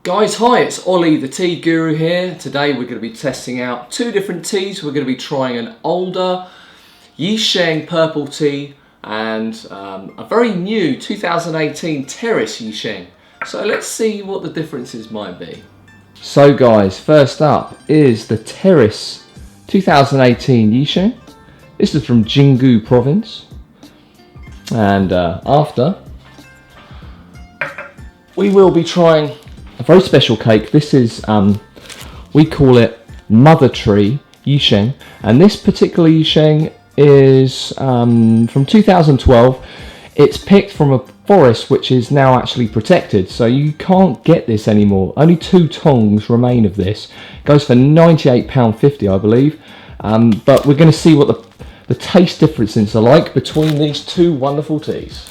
Guys, hi, it's Ollie, the tea guru here. Today we're going to be testing out two different teas. We're going to be trying an older Yunnan Purple Tea and a very new 2018 Terrace Yunnan. So let's see what the differences might be. So guys, first up is the Terrace 2018 Yunnan. This is from Jingu province. And after, we will be trying a very special cake. This is, we call it Mother Tree Yunnan, and this particular Yunnan is from 2012. It's picked from a forest which is now actually protected, so you can't get this anymore. Only 2 tongs remain of this. It goes for £98.50, I believe, but we're going to see what the taste differences are like between these two wonderful teas.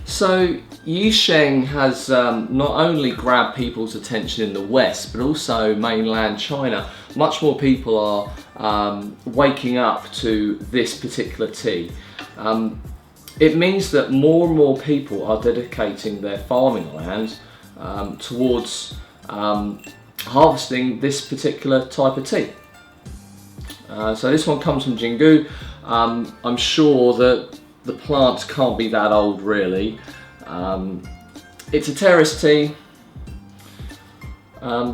So Yunnan has not only grabbed people's attention in the West, but also mainland China. Much more people are waking up to this particular tea. It means that more and more people are dedicating their farming land towards harvesting this particular type of tea. So this one comes from Jingu. I'm sure that the plant can't be that old really. It's a terrace tea,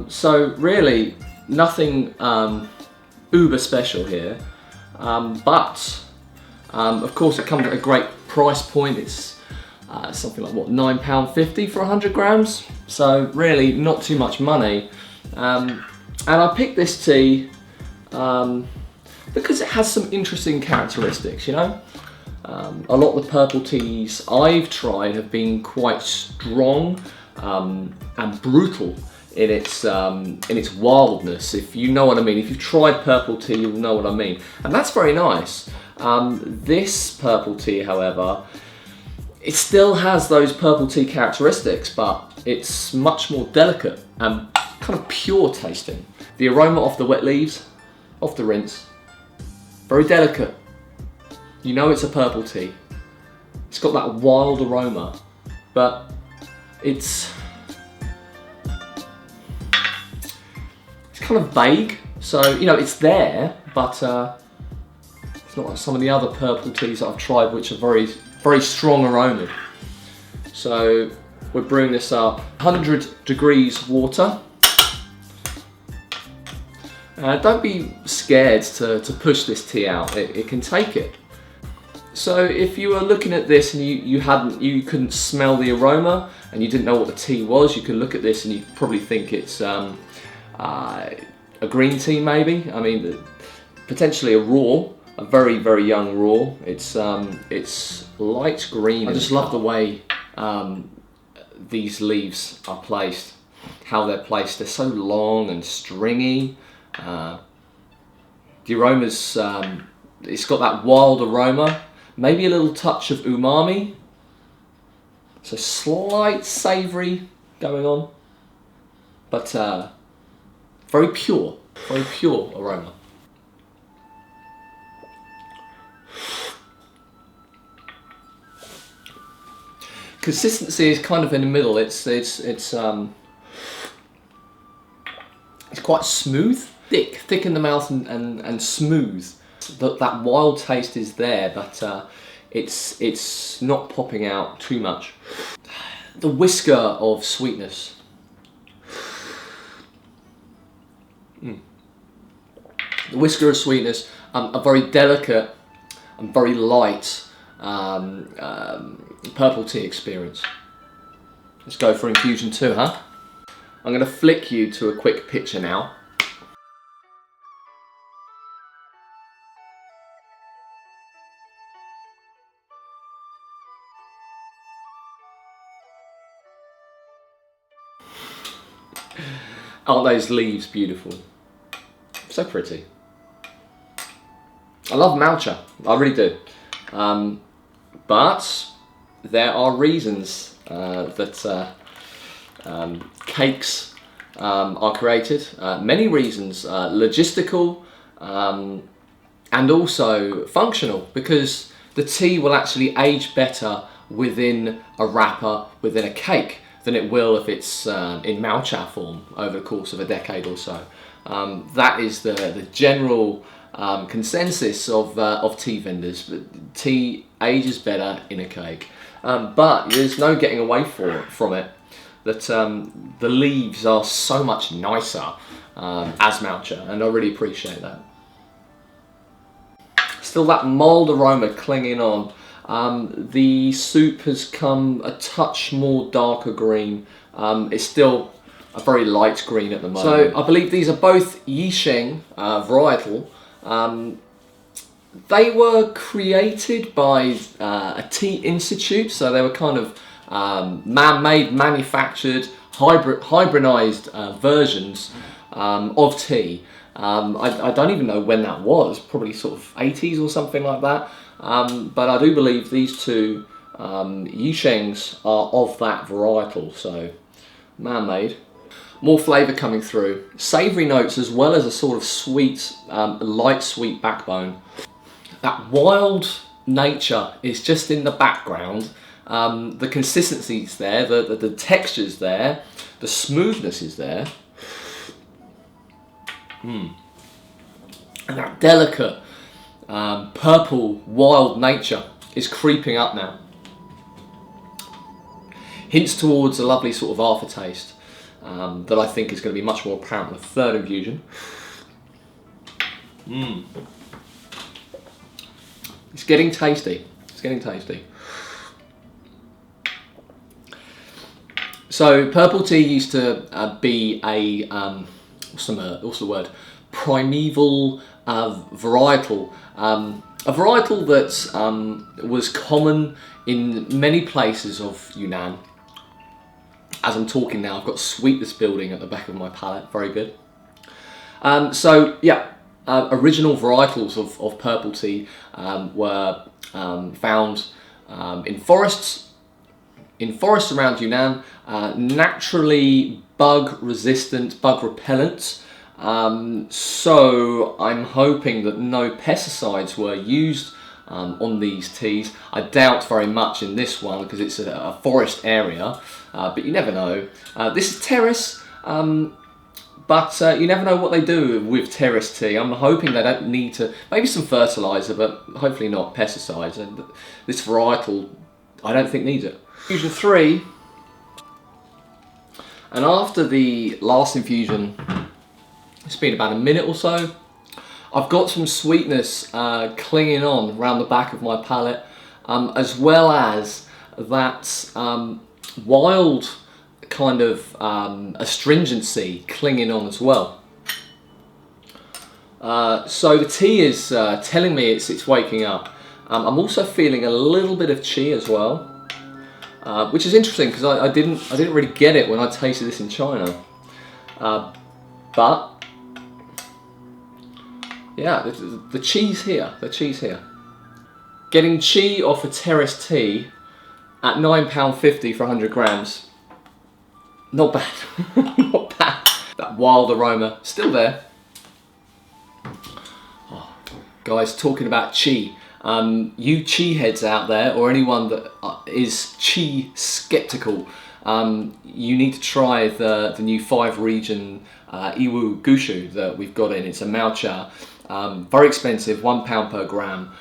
so really nothing uber special here, but of course it comes at a great price point. It's something like what, £9.50 for 100 grams, so really not too much money. And I picked this tea because it has some interesting characteristics, you know. A lot of the purple teas I've tried have been quite strong and brutal in its wildness, if you know what I mean. If you've tried purple tea, you'll know what I mean, and that's very nice. This purple tea, however, it still has those purple tea characteristics, but it's much more delicate and kind of pure tasting. The aroma off the wet leaves, off the rinse, very delicate. You know it's a purple tea. It's got that wild aroma, but it's kind of vague. So, you know, it's there, but it's not like some of the other purple teas that I've tried, which are very, very strong aroma. So we're brewing this up 100 degrees water. Don't be scared to push this tea out. It can take it. So if you were looking at this and you couldn't smell the aroma and you didn't know what the tea was, you could look at this and you probably think it's a green tea maybe. I mean, potentially a very, very young raw. It's light green. I just love the way these leaves are placed, how they're placed. They're so long and stringy. The aroma's, it's got that wild aroma. Maybe a little touch of umami, so slight savoury going on, but very pure aroma. Consistency is kind of in the middle. It's quite smooth, thick in the mouth and smooth. That wild taste is there, but it's not popping out too much. The whisker of sweetness. The whisker of sweetness, a very delicate and very light purple tea experience. Let's go for infusion 2, huh? I'm going to flick you to a quick picture now. Aren't those leaves beautiful? So pretty. I love matcha, I really do. But there are reasons that cakes are created. Many reasons, logistical and also functional, because the tea will actually age better within a wrapper, within a cake. than it will if it's in Malcha form over the course of a decade or so. That is the general consensus of tea vendors. Tea ages better in a cake, but there's no getting away from it. That the leaves are so much nicer as Malcha, and I really appreciate that. Still that mild aroma clinging on. The soup has come a touch more darker green. It's still a very light green at the moment. So I believe these are both Yisheng varietal. They were created by a tea institute, so they were kind of man-made, manufactured, hybridized versions of tea. I don't even know when that was, probably sort of 80s or something like that. But I do believe these two Yishengs are of that varietal, so man-made. More flavour coming through. Savoury notes as well as a sort of sweet, light sweet backbone. That wild nature is just in the background. The consistency's there, the texture's there, the smoothness is there. And that delicate purple wild nature is creeping up now. Hints towards a lovely sort of aftertaste that I think is going to be much more apparent with the third infusion. It's getting tasty. It's getting tasty. So purple tea used to be a what's the word? Primeval varietal. A varietal that was common in many places of Yunnan. As I'm talking now, I've got sweetness building at the back of my palate. Very good. So yeah, original varietals of purple tea were found in forests around Yunnan, naturally bug resistant, bug repellent. So I'm hoping that no pesticides were used on these teas. I doubt very much in this one because it's a forest area, but you never know. This is terrace, but you never know what they do with terrace tea. I'm hoping they don't need to, maybe some fertiliser, but hopefully not pesticides. And this varietal, I don't think needs it. Infusion 3, and after the last infusion, it's been about a minute or so, I've got some sweetness clinging on around the back of my palate, as well as that wild kind of astringency clinging on as well. So the tea is telling me it's waking up. I'm also feeling a little bit of qi as well, which is interesting because I didn't really get it when I tasted this in China, but yeah, the qi's here. The qi's here. Getting qi off a terrace tea at £9.50 for 100 grams. Not bad. Not bad. That wild aroma still there. Oh, guys, talking about qi. You qi heads out there, or anyone that is qi skeptical, you need to try the new 5-region Iwu Gushu that we've got in. It's a Malcha. Very expensive, £1 per gram.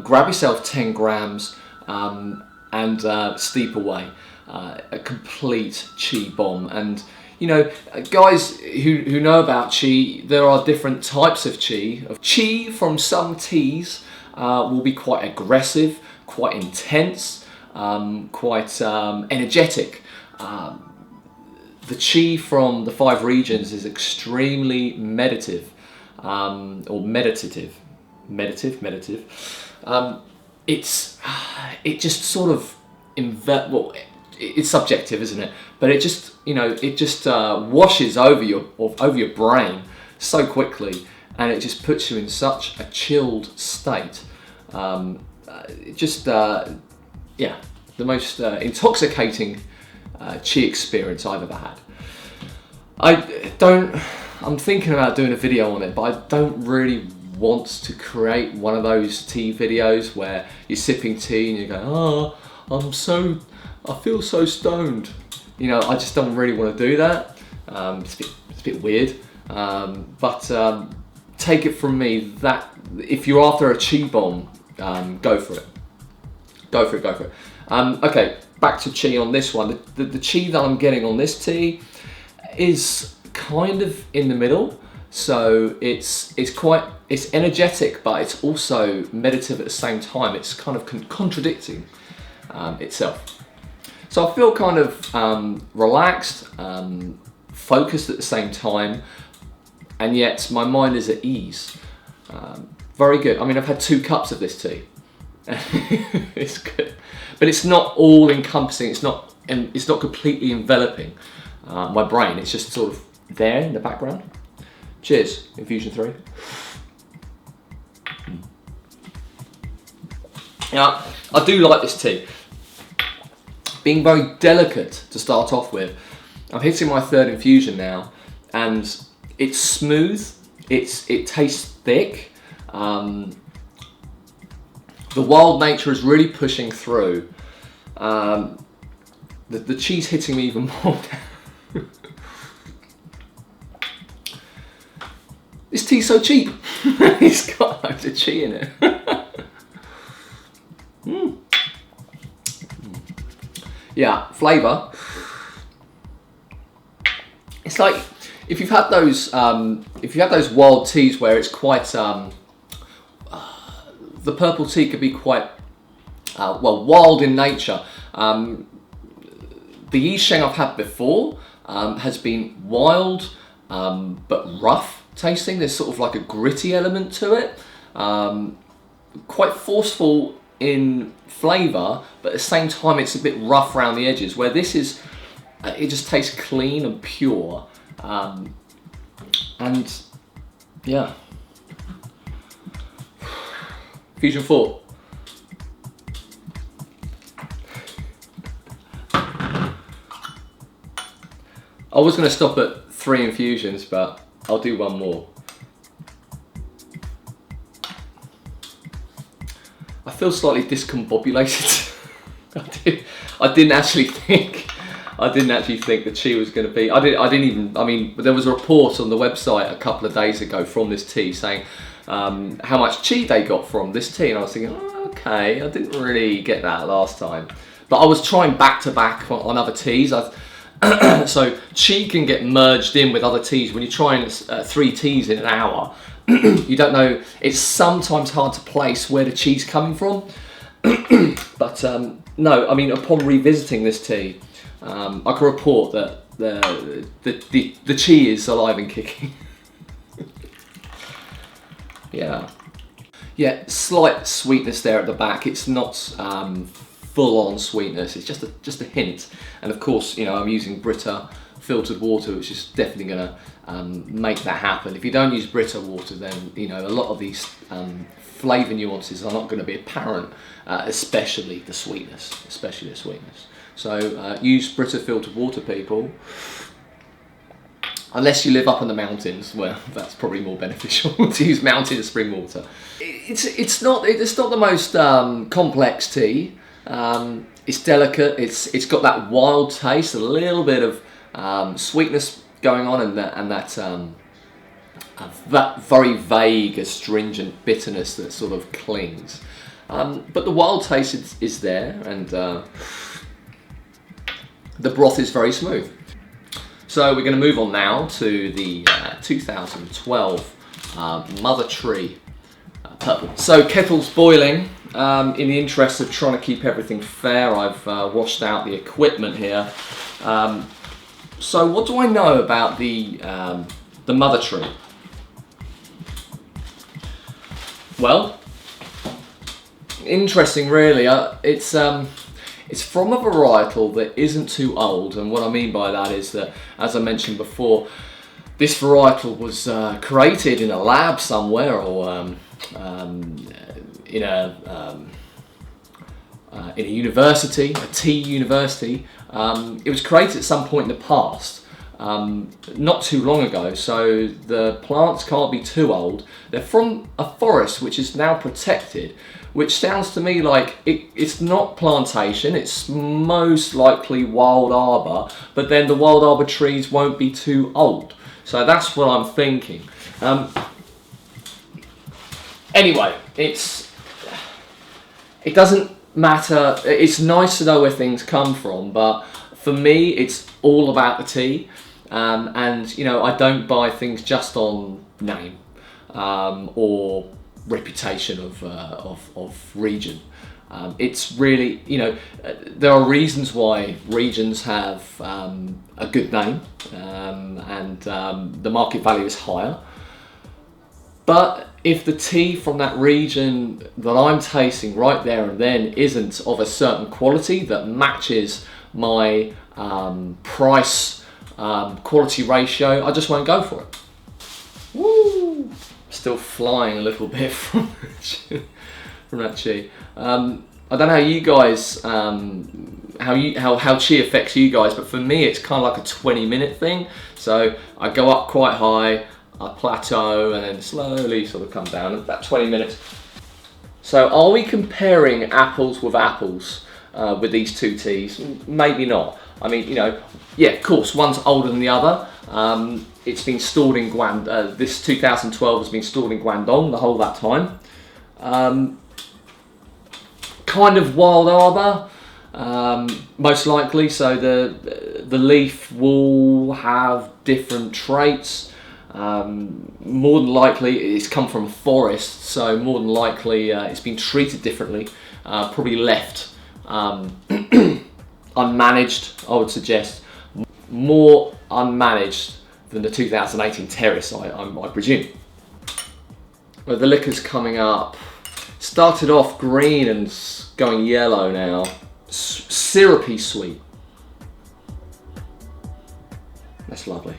Grab yourself 10 grams and steep away. A complete qi bomb. And you know, guys who know about qi, there are different types of qi. Qi from some teas will be quite aggressive, quite intense, quite energetic. The qi from the 5 regions is extremely meditative. Or meditative. It just sort of well, it's subjective, isn't it? But it just, you know, it just washes over your brain so quickly, and it just puts you in such a chilled state. Yeah, the most intoxicating qi experience I've ever had. I'm thinking about doing a video on it, but I don't really want to create one of those tea videos where you're sipping tea and you go, oh, I feel so stoned. you know, I just don't really want to do that. It's a bit weird, but take it from me that if you're after a chi bomb, go for it. Go for it. Okay, back to chi on this one. The chi that I'm getting on this tea is kind of in the middle. So it's energetic, but it's also meditative at the same time. It's kind of contradicting itself. So I feel kind of relaxed, focused at the same time, and yet my mind is at ease. Very good. I mean, I've had 2 cups of this tea. It's good, but it's not all encompassing. It's not completely enveloping my brain. It's just sort of there in the background. Cheers, infusion 3. Now, I do like this tea. Being very delicate to start off with. I'm hitting my 3rd infusion now, and it's smooth. It tastes thick. The wild nature is really pushing through. The chi's hitting me even more now. This tea's so cheap. It's got loads of chi in it. Yeah, flavour. It's like if you've had those wild teas where it's quite the purple tea could be quite wild in nature. The Yisheng I've had before has been wild but rough tasting. There's sort of like a gritty element to it, quite forceful in flavour, but at the same time it's a bit rough around the edges, where this is it just tastes clean and pure, and yeah. Fusion 4. I was going to stop at 3 infusions, but I'll do one more. I feel slightly discombobulated. I didn't actually think the chi was going to be. I didn't even. I mean, there was a report on the website a couple of days ago from this tea saying how much chi they got from this tea, and I was thinking, oh, okay, I didn't really get that last time. But I was trying back to back on other teas. So chi can get merged in with other teas. When you're trying 3 teas in an hour, you don't know. It's sometimes hard to place where the chi's coming from. But no, I mean, upon revisiting this tea, I can report that the chi is alive and kicking. Yeah, slight sweetness there at the back. It's not full-on sweetness. It's just a hint. And of course, you know, I'm using Brita filtered water, which is definitely going to make that happen. If you don't use Brita water, then you know a lot of these flavour nuances are not going to be apparent, especially the sweetness. So use Brita filtered water, people. Unless you live up in the mountains, well, that's probably more beneficial to use mountain spring water. It's not the most complex tea. It's delicate. It's got that wild taste, a little bit of sweetness going on, and that very vague, astringent bitterness that sort of clings. But the wild taste is there, and the broth is very smooth. So we're going to move on now to the 2012 Mother Tree Purple. So kettle's boiling. In the interest of trying to keep everything fair, I've washed out the equipment here. So what do I know about the Mother Tree? Well, interesting really. It's from a varietal that isn't too old, and what I mean by that is that, as I mentioned before, this varietal was created in a lab somewhere, or in a university, a tea university. It was created at some point in the past, not too long ago, so the plants can't be too old. They're from a forest which is now protected, which sounds to me like it's not plantation, it's most likely wild arbor, but then the wild arbor trees won't be too old. So that's what I'm thinking. Anyway, it doesn't matter. It's nice to know where things come from, but for me, it's all about the tea. And you know, I don't buy things just on name or reputation of region. It's really, you know, there are reasons why regions have a good name and the market value is higher. But if the tea from that region that I'm tasting right there and then isn't of a certain quality that matches my price quality ratio, I just won't go for it. Woo! Still flying a little bit from that chi. I don't know how you guys, how chi affects you guys, but for me it's kind of like a 20-minute thing. So I go up quite high, I plateau, and then slowly sort of come down in about 20 minutes. So are we comparing apples with apples with these two teas? Maybe not. I mean, you know, yeah, of course, one's older than the other. It's been stored in Guangdong. This 2012 has been stored in Guangdong the whole of that time. Kind of wild arbor, most likely. So the leaf will have different traits. More than likely, it's come from a forest, so more than likely it's been treated differently. Probably left unmanaged, I would suggest. More unmanaged than the 2018 terrace, I presume. Well, the liquor's coming up. Started off green and going yellow now. Syrupy sweet. That's lovely.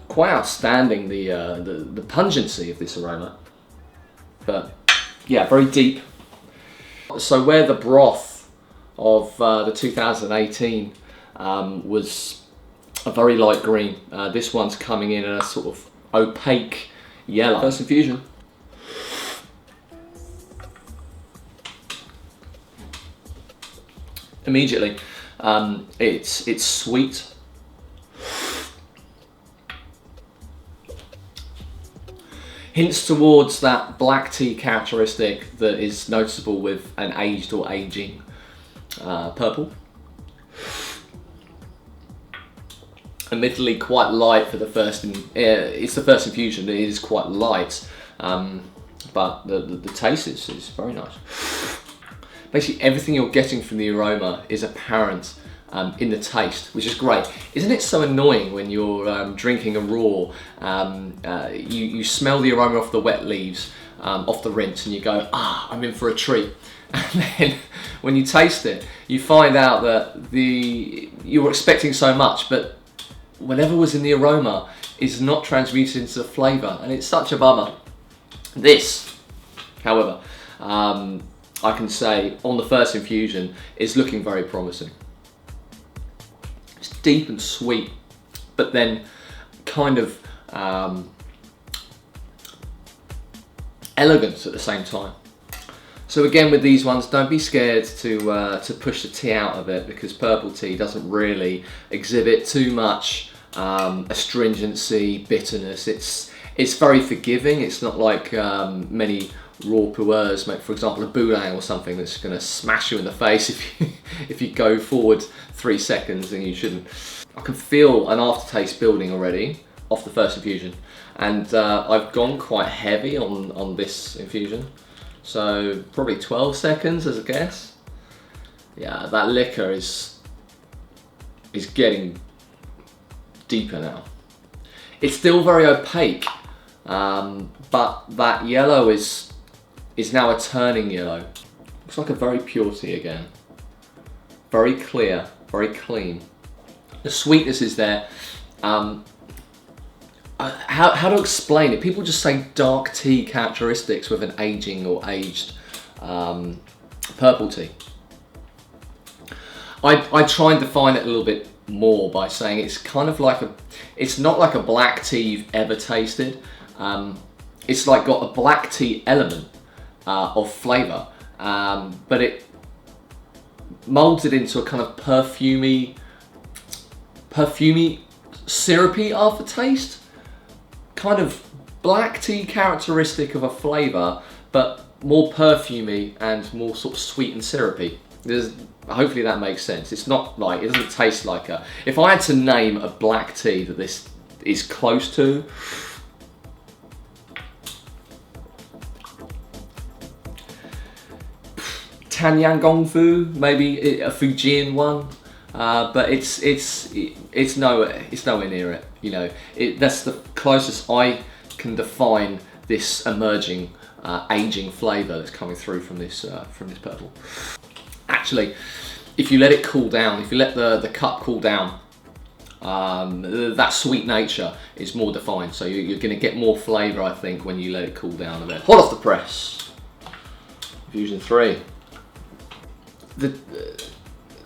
Quite outstanding, the pungency of this aroma. But yeah, very deep. So where the broth of the 2018 was a very light green, this one's coming in a sort of opaque yellow. First infusion. Immediately, it's sweet. Hints towards that black tea characteristic that is noticeable with an aged or aging purple. Admittedly quite light for the first, it's the first infusion, it is quite light, but the taste is very nice. Basically everything you're getting from the aroma is apparent in the taste, which is great. Isn't it so annoying when you're drinking a raw, you smell the aroma off the wet leaves, off the rinse, and you go, ah, I'm in for a treat. And then when you taste it, you find out that you were expecting so much, but whatever was in the aroma is not transmuted into the flavour, and it's such a bummer. This, however, I can say on the first infusion is looking very promising. It's deep and sweet, but then kind of elegant at the same time. So again, with these ones, don't be scared to push the tea out of it, because purple tea doesn't really exhibit too much astringency, bitterness. It's very forgiving. It's not like many raw pu'ers, for example a boulang or something, that's going to smash you in the face if you go forward 3 seconds and you shouldn't. I can feel an aftertaste building already off the first infusion, and I've gone quite heavy on this infusion, so probably 12 seconds as a guess. Yeah, that liquor is getting deeper now. It's still very opaque, but that yellow is now a turning yellow. Looks like a very pure tea again. Very clear, very clean. The sweetness is there. How to explain it? People just say dark tea characteristics with an aging or aged purple tea. I try and define it a little bit more by saying it's kind of like it's not like a black tea you've ever tasted. It's like got a black tea element, of flavour, but it moulds it into a kind of perfumey, syrupy aftertaste, kind of black tea characteristic of a flavour, but more perfumey and more sort of sweet and syrupy. Hopefully that makes sense. It's not like, it doesn't taste like a, if I had to name a black tea that this is close to, Tanyang Gongfu, maybe a Fujian one, but it's nowhere near it. You know, that's the closest I can define this emerging aging flavour that's coming through from this purple. Actually, if you let it cool down, if you let the cup cool down, that sweet nature is more defined. So you're going to get more flavour, I think, when you let it cool down a bit. Hot off the press, Infusion 3. The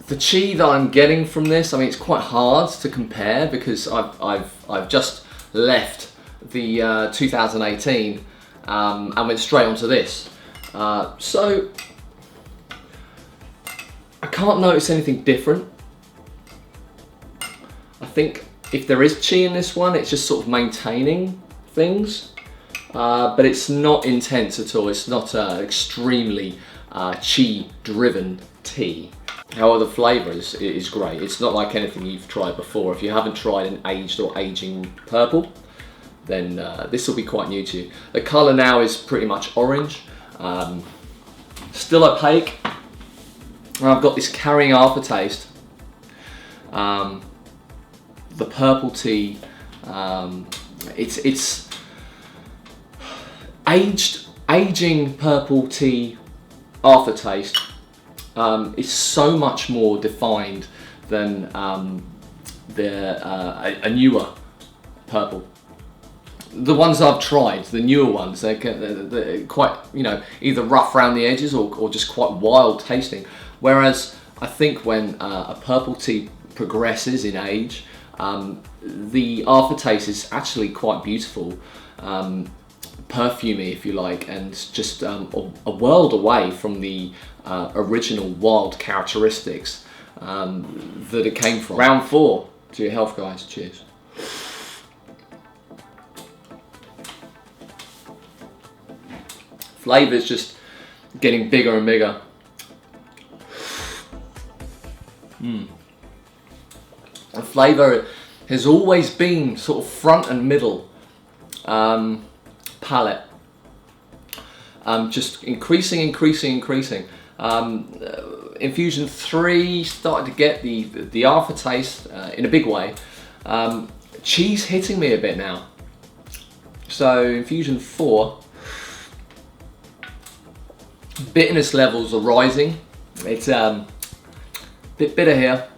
chi that I'm getting from this, I mean, it's quite hard to compare because I've just left the 2018 and went straight onto this. So I can't notice anything different. I think if there is chi in this one, it's just sort of maintaining things, but it's not intense at all. It's not extremely chi-driven tea. However, the flavour is great. It's not like anything you've tried before. If you haven't tried an aged or aging purple, then this will be quite new to you. The colour now is pretty much orange, still opaque, and I've got this carrying aftertaste. The purple tea, it's aging purple tea aftertaste is so much more defined than a newer purple. The ones I've tried, the newer ones, they're quite, you know, either rough around the edges or just quite wild tasting. Whereas I think when a purple tea progresses in age, the aftertaste is actually quite beautiful, perfumey if you like, and just a world away from the original wild characteristics that it came from. Round 4, to your health guys, cheers. Flavour's just getting bigger and bigger. The flavour has always been sort of front and middle palate, just increasing. Infusion 3 started to get the aftertaste in a big way. Cheese hitting me a bit now. So Infusion 4, bitterness levels are rising. It's a bit bitter here,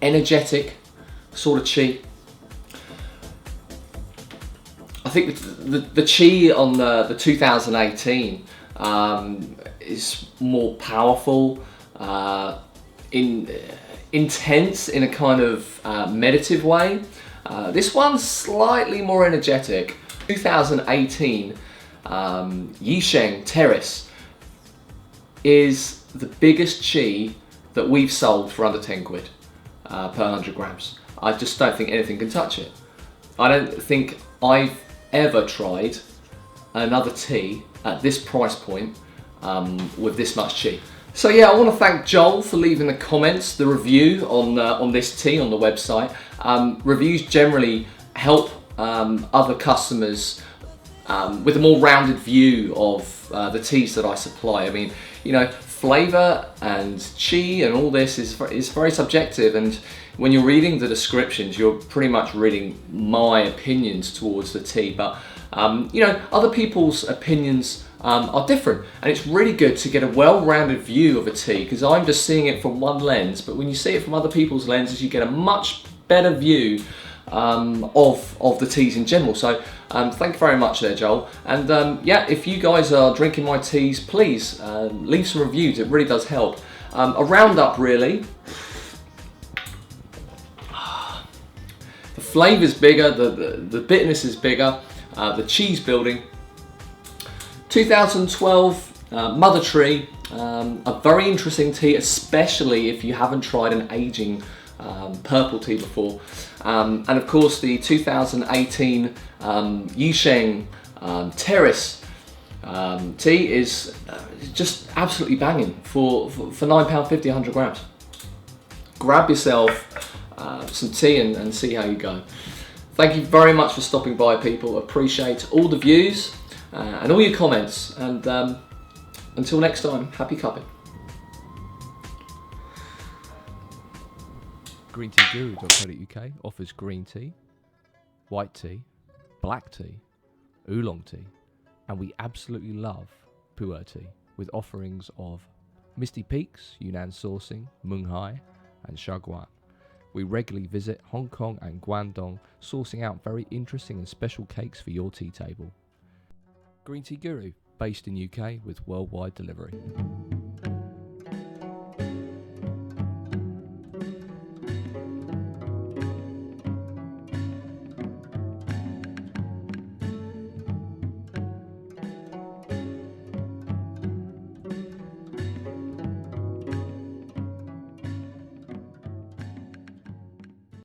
energetic sort of chi. I think the chi on the 2018 is more powerful, intense in a kind of meditative way. This one's slightly more energetic. 2018 Yisheng Terrace is the biggest chi that we've sold for under 10 quid per 100 grams. I just don't think anything can touch it. I don't think I've ever tried another tea at this price point with this much chi. So yeah, I want to thank Joel for leaving the comments, the review on this tea on the website. Reviews generally help other customers with a more rounded view of the teas that I supply. I mean, you know, flavour and chi and all this is very subjective, and when you're reading the descriptions, you're pretty much reading my opinions towards the tea, but you know, other people's opinions are different, and it's really good to get a well-rounded view of a tea, because I'm just seeing it from one lens, but when you see it from other people's lenses, you get a much better view of the teas in general. So thank you very much there, Joel. And yeah, if you guys are drinking my teas, please leave some reviews. It really does help. A roundup, really. The flavour's bigger, the bitterness is bigger, the cheese building. 2012 Mother Tree, a very interesting tea, especially if you haven't tried an aging purple tea before. And of course the 2018 Yisheng Terrace tea is just absolutely banging for £9.50, 100 grams. Grab yourself some tea and see how you go. Thank you very much for stopping by, people. Appreciate all the views and all your comments, and until next time, happy cupping. GreenTeaGuru.co.uk offers green tea, white tea, black tea, oolong tea, and we absolutely love pu'er tea, with offerings of Misty Peaks, Yunnan sourcing, Munghai, and Shaguan. We regularly visit Hong Kong and Guangdong, sourcing out very interesting and special cakes for your tea table. Green Tea Guru, based in UK with worldwide delivery.